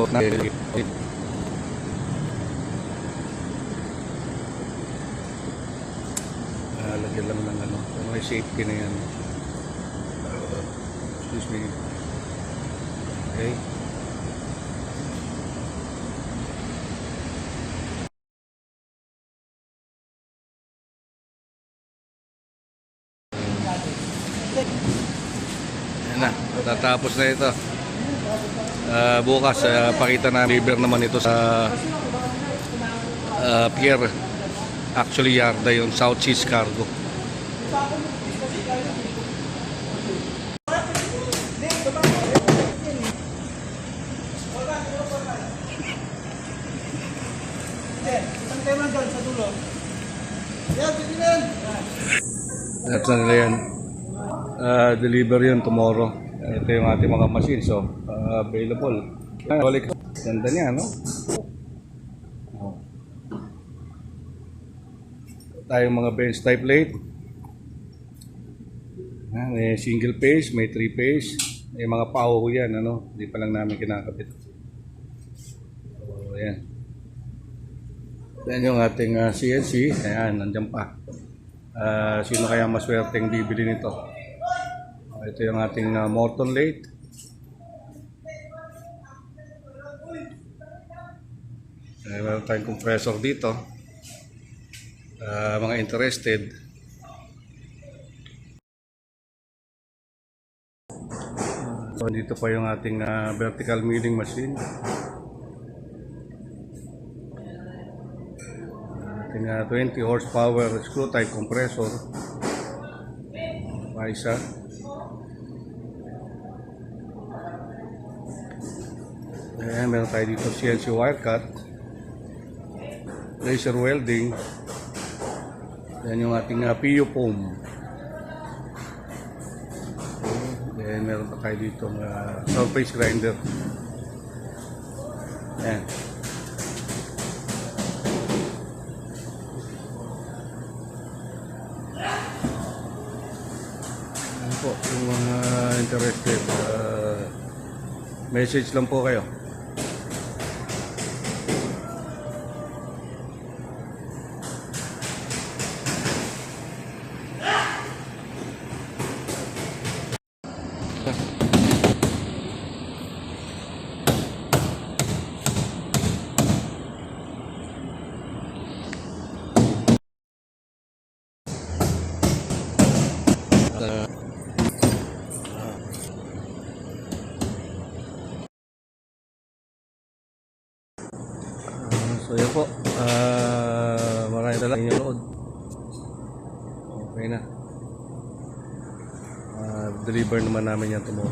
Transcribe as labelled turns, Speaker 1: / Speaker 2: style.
Speaker 1: So, lagyan lang ng ano, may safety na yan. Excuse me. Okay. Yan na, tatapos na ito. Bukas, pakita na river naman ito sa pier. Actually, yarda yung South Seas Cargo. At saan nila yan? Deliver yun tomorrow. Ito yung ating mga machine. So, available. Ganda niya, no? Tayong mga bench type plate. May single phase, may 3 phase. May mga pao yan, ano? Hindi pa lang namin kinakabit. So, yan. Yan yung ating CNC. Ayan, nandiyan pa. Sino kaya maswerteng bibili nito? Ito yung ating Morton lathe. Meron tayong compressor dito. Mga interested. So, dito pa yung ating vertical milling machine. Ating 20 horsepower screw type compressor. Isa. Ayan, meron tayo dito CNC wire cut, laser welding. Yan yung ating PU foam. Ayan, meron pa tayo dito surface grinder. Ayan. Ayan po, yung mga interested, message lang po kayo. So yun po, maraming talaga yung load. Okay na. Deliver naman namin yan tomorrow.